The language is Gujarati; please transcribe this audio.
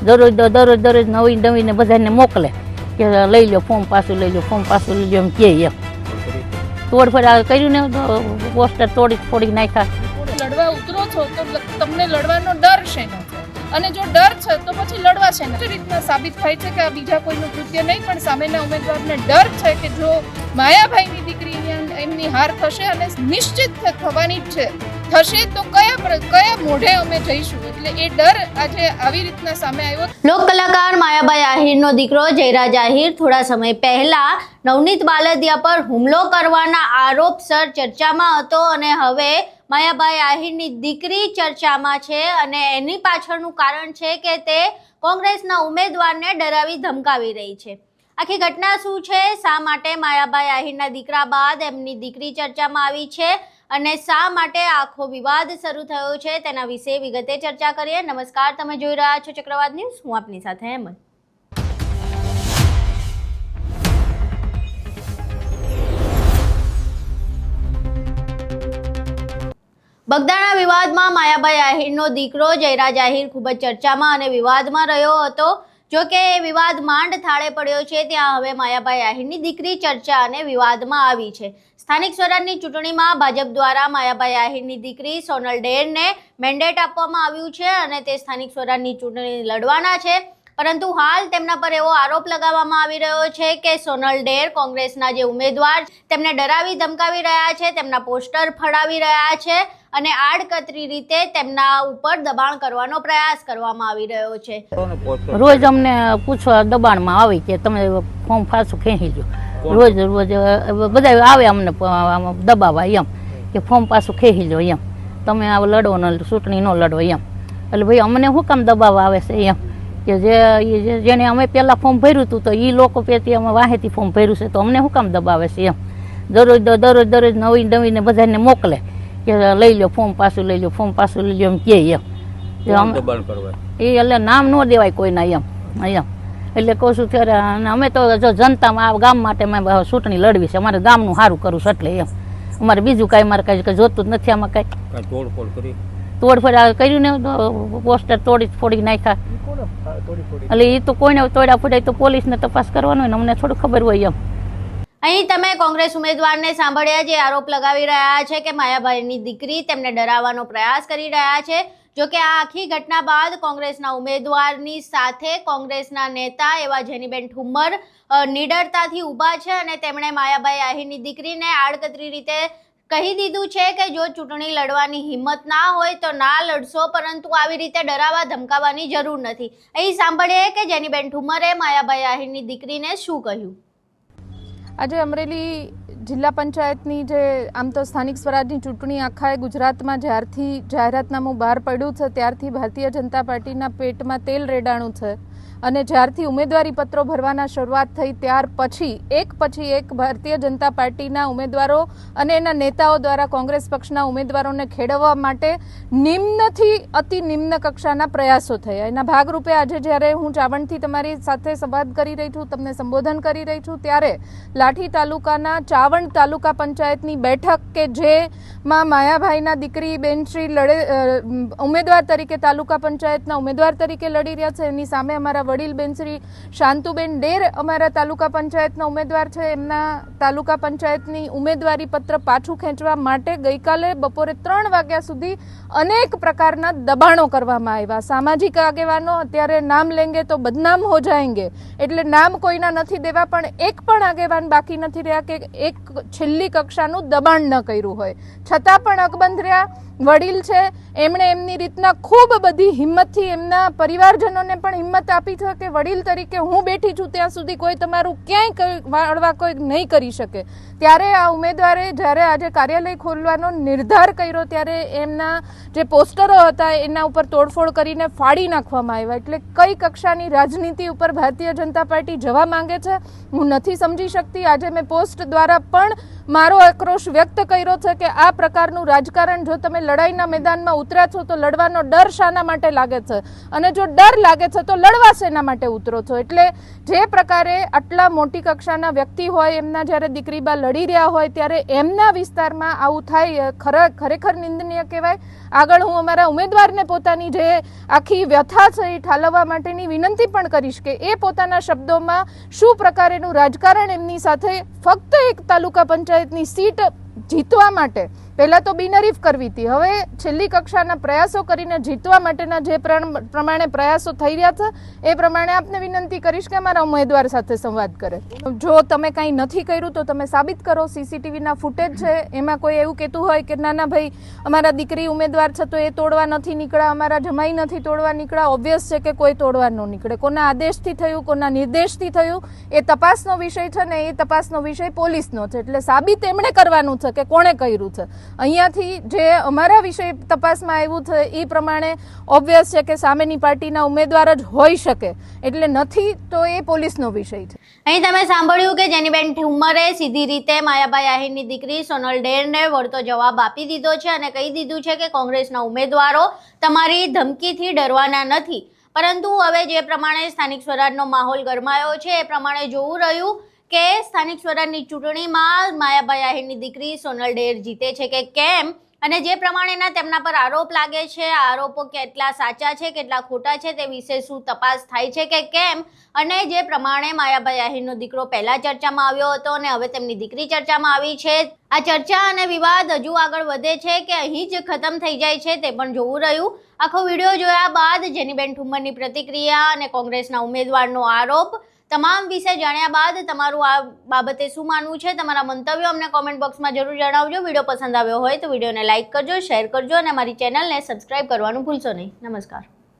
દરરોજ નવી નવીને બધાને મોકલે કે લઈ લો ફોર્મ પાછું લઈ લો, ફોર્મ પાછું લઈ લો એમ કે એમ તોડફોડ કર્યું ને પોસ્ટર તોડી નાખ્યા। લડવા ઉતરો છો તો તમને લડવાનો ડર છે અને જો ડર છે તો પછી લડવા છે ને રીતના સાબિત થાય છે કે આ બીજા કોઈનું કૃત્ય નહીં પણ સામેના ઉમેદવારને ડર છે કે જો માયાભાઈની દીકરી એમની હાર થશે અને નિશ્ચિત થવાની જ છે, થશે તો કયા મોઢે અમે જઈશું, એટલે એ ડર આજે આવી રીતના સામે આવ્યો। લોક કલાકાર માયાભાઈ આહિરનો દીકરો જયરાજ આહિર થોડા સમય પહેલા નવનીત બાલદિયા પર હુમલો કરવાના આરોપસર ચર્ચામાં હતો અને હવે માયાભાઈ આહિરની દીકરી ચર્ચામાં છે અને એની પાછળનું કારણ છે કે તે કોંગ્રેસના ઉમેદવારને ડરાવી ધમકાવી રહી છે। આખી ઘટના શું છે, શા માટે માયાભાઈ આહિરના દીકરા બાદ એમની દીકરી ચર્ચામાં આવી છે અને શા માટે આખો વિવાદ શરૂ થયો છે તેના વિશે વિગતે ચર્ચા કરીએ। નમસ્કાર, તમે જોઈ રહ્યા છો ચક્રવાત ન્યૂઝ, હું આપની સાથે હેમંત। બગદાણા વિવાદમાં માયાભાઈ આહિરનો દીકરો જયરાજ આહિર ખૂબ જ ચર્ચામાં અને વિવાદમાં રહ્યો હતો। જો કે વિવાદ માંડ થાળે પડ્યો છે, ત્યાં હવે માયાભાઈ આહિરની દીકરી ચર્ચા અને વિવાદમાં આવી છે। સ્થાનિક સ્વરાજની ચૂંટણીમાં ભાજપ દ્વારા માયાભાઈ આહિરની દીકરી સોનલ ડેરને મેન્ડેટ આપવામાં આવ્યું છે અને તે સ્થાનિક સ્વરાજની ચૂંટણી લડવાના છે, પરંતુ હાલ તેમના પર એવો આરોપ લગાવવામાં આવી રહ્યો છે કે સોનલ ડેર કોંગ્રેસના જે ઉમેદવાર તેમને ડરાવી ધમકાવી રહ્યા છે, તેમના પોસ્ટર ફાડાવી રહ્યા છે અને આડકતરી રીતે તેમના ઉપર દબાણ કરવાનો પ્રયાસ કરવામાં આવી રહ્યો છે। રોજ અમને પૂછવા દબાણમાં આવે કે તમે ફોર્મ પાછું ખેંચી લો, રોજ બધા આવે અમને દબાવવા એમ કે ફોર્મ પાછું ખેંચી લો એમ, તમે આ લડો ને ચૂંટણી ન લડો એમ। એટલે ભાઈ અમને શું કામ દબાવવા આવે છે એમ કે જેને અમે પહેલાં ફોર્મ ભર્યું હતું તો એ લોકો પેથી અમે વાહેથી ફોર્મ ભર્યું છે તો અમને શું કામ દબાવે છે એમ, દરરોજ નવી નવીને બધાને મોકલે કે લઈ લો ફોર્મ પાછું લઈ લો, ફોર્મ પાછું લઈ લો એમ કે એમ એ એટલે નામ ન દેવાય કોઈના એમ એટલે કહું છું ત્યારે અમે તો જો જનતામાં આ ગામ માટે મેં ચૂંટણી લડવી છે, અમારે ગામનું સારું કરવું છે એટલે એમ, અમારે બીજું કાંઈ મારે કાંઈ જોતું જ નથી, આમાં કાંઈ તોડફોડ કર્યું ને પોસ્ટર તોડી નાખ્યા એટલે એ તો કોઈને તોડ્યા ફોડાય તો પોલીસને તપાસ કરવાનો હોય ને અમને થોડું ખબર હોય એમ। અહીં તમે કોંગ્રેસ ઉમેદવારને સાંભળ્યા જે આરોપ લગાવી રહ્યા છે કે માયાભાઈની દીકરી તેમને ડરાવવાનો પ્રયાસ કરી રહ્યા છે। જો કે આ આખી ઘટના બાદ કોંગ્રેસના ઉમેદવારની સાથે કોંગ્રેસના નેતા એવા જેનીબેન ઠુમ્મર નિડરતાથી ઊભા છે અને તેમણે માયાભાઈ આહિરની દીકરીને આડકતરી રીતે કહી દીધું છે કે જો ચૂંટણી લડવાની હિંમત ના હોય તો ના લડશો, પરંતુ આવી રીતે ડરાવા ધમકાવવાની જરૂર નથી। અહીં સાંભળીએ કે જેનીબેન ઠુમ્મરે માયાભાઈ આહિરની દીકરીને શું કહ્યું। આજે અમરેલી જિલ્લા પંચાયતની જે આમ તો સ્થાનિક સ્વરાજની ચૂંટણી આખા ગુજરાતમાં જ્યારથી જાહેરાતનામું બહાર પડ્યું છે ત્યારથી ભારતીય જનતા પાર્ટીના પેટમાં તેલ રેડાણું છે અને જ્યારથી ઉમેદવારી પત્રો ભરવાના શરૂઆત થઈ ત્યાર પછી એક ભારતીય જનતા પાર્ટીના ઉમેદવારો અને એના નેતાઓ દ્વારા કોંગ્રેસ પક્ષના ઉમેદવારોને ખેડવવા માટે નિમ્નથી અતિ નિમ્ન કક્ષાના પ્રયાસો થયા। એના ભાગરૂપે આજે જ્યારે હું ચાવંડથી તમારી સાથે સંવાદ કરી રહી છું, તમને સંબોધન કરી રહી છું, ત્યારે લાઠી તાલુકાના ચાવંડ તાલુકા પંચાયતની બેઠક કે જેમાં માયાભાઈના દીકરી બેનશ્રી ઉમેદવાર તરીકે તાલુકા પંચાયતના ઉમેદવાર તરીકે લડી રહ્યા છે, એની સામે અમારા વડીલ બેન શ્રી શાંતુબેન ડેર અમારા તાલુકા પંચાયતના ઉમેદવાર છે, એમના તાલુકા પંચાયતની ઉમેદવારી પત્ર પાછું ખેંચવા માટે ગઈકાલે બપોરે 3 વાગ્યા સુધી અનેક પ્રકારના દબાણો કરવામાં આવ્યા। સામાજિક આગેવાનો અત્યારે નામ લેંગે તો બદનામ હો જાયંગે એટલે નામ કોઈના નથી દેવા, પણ એક પણ આગેવાન બાકી નથી રહ્યા કે એક છેલ્લી કક્ષાનું દબાણ ન કર્યું હોય, છતાં પણ અકબંધ રહ્યા। વડીલ છે, એમણે એમની રીતના ખૂબ બધી હિંમતથી એમના પરિવારજનોને પણ હિંમત આપી છે કે વડીલ તરીકે હું બેઠી છું ત્યાં સુધી કોઈ તમારું ક્યાંય વાળવા કોઈ નહીં કરી શકે। ત્યારે આ ઉમેદવારે જ્યારે આજે કાર્યાલય ખોલવાનો નિર્ધાર કર્યો ત્યારે એમના જે પોસ્ટરો હતા એના ઉપર તોડફોડ કરીને ફાડી નાખવામાં આવ્યા। એટલે કઈ કક્ષાની રાજનીતિ ઉપર ભારતીય જનતા પાર્ટી જવા માંગે છે હું નથી સમજી શકતી। આજે મેં પોસ્ટ દ્વારા પણ મારો આક્રોશ વ્યક્ત કર્યો છે કે આ પ્રકારનું રાજકારણ જો તમે લડાઈના મેદાનમાં ઉતર્યા છો તો લડવાનો ડર શાના માટે લાગે છે, અને જો ડર લાગે છે તો લડવા શેના માટે ઉતરો છો? એટલે જે પ્રકારે આટલા મોટી કક્ષાના વ્યક્તિ હોય એમના જ્યારે દીકરીબા લડી રહ્યા હોય ત્યારે એમના વિસ્તારમાં આવું થાય ખરેખર નિંદનીય કહેવાય. આગળ હું અમારા ઉમેદવારને પોતાની જે આખી વ્યથા છે એ ઠાલવવા માટેની વિનંતી પણ કરીશ કે એ પોતાના શબ્દોમાં શું પ્રકારેનું રાજકારણ એમની સાથે ફક્ત એક તાલુકા પંચાયતની સીટ જીતવા માટે પહેલા તો બિનહરીફ કરવી હતી, હવે છેલ્લી કક્ષાના પ્રયાસો કરીને જીતવા માટેના જે પ્રમાણે પ્રયાસો થઈ રહ્યા છે એ પ્રમાણે આપને વિનંતી કરીશ કે અમારા ઉમેદવાર સાથે સંવાદ કરે. જો તમે કંઈ નથી કર્યું તો તમે સાબિત કરો. સીસીટીવીના ફૂટેજ છે, એમાં કોઈ એવું કહેતું હોય કે ના ભાઈ અમારા દીકરી ઉમેદવાર છે તો એ તોડવા નથી નીકળ્યા, અમારા જમાઈ નથી તોડવા નીકળ્યા. ઓબ્વિયસ છે કે કોઈ તોડવા ન નીકળે. કોના આદેશથી થયું, કોના નિર્દેશથી થયું એ તપાસનો વિષય છે ને એ તપાસનો વિષય પોલીસનો છે. એટલે સાબિત એમણે કરવાનું છે કે કોણે કર્યું છે. અહીંયાથી જે અમારા વિષય તપાસમાં આવ્યું છે એ પ્રમાણે ઓબ્વિયસ છે કે સામેની પાર્ટીના ઉમેદવાર જ હોઈ શકે, એટલે નથી તો એ પોલીસનો વિષય છે. અહીં તમે સાંભળ્યું કે જેનીબેન ઠુમ્મરે સીધી રીતે માયાભાઈ આહિરની દીકરી સોનલ ડેરને વળતો જવાબ આપી દીધો છે અને કહી દીધું છે કે કોંગ્રેસના ઉમેદવારો તમારી ધમકીથી ડરવાના નથી. પરંતુ હવે જે પ્રમાણે સ્થાનિક સ્વરાજનો માહોલ ગરમાયો છે એ પ્રમાણે જોવું રહ્યું કે સ્થાનિક સ્વરાજની ચૂંટણીમાં માયાભાઈ આહિરની દીકરી સોનલ ડેર જીતે છે કે કેમ, અને જે પ્રમાણેના તેમના પર આરોપ લાગે છે આ આરોપો કેટલા સાચા છે કેટલા ખોટા છે તે વિશે શું તપાસ થાય છે કે કેમ, અને જે પ્રમાણે માયાભાઈ આહિરનો દીકરો પહેલા ચર્ચામાં આવ્યો હતો અને હવે તેમની દીકરી ચર્ચામાં આવી છે, આ ચર્ચા અને વિવાદ હજુ આગળ વધે છે કે અહીં જ ખતમ થઈ જાય છે તે પણ જોવું રહ્યું. આખો વિડીયો જોયા બાદ જેનીબેન ઠુમ્મરની પ્રતિક્રિયા અને કોંગ્રેસના ઉમેદવારનો આરોપ તમામ વિશે જાણ્યા બાદ તમારું આ બાબતે શું માનવું છે, તમારા મંતવ્યો અમને કોમેન્ટ બોક્સમાં જરૂર જણાવજો. વિડીયો પસંદ આવ્યો હોય તો વિડીયોને લાઇક કરજો, શેર કરજો અને અમારી ચેનલને સબસ્ક્રાઇબ કરવાનું ભૂલશો નહીં. નમસ્કાર.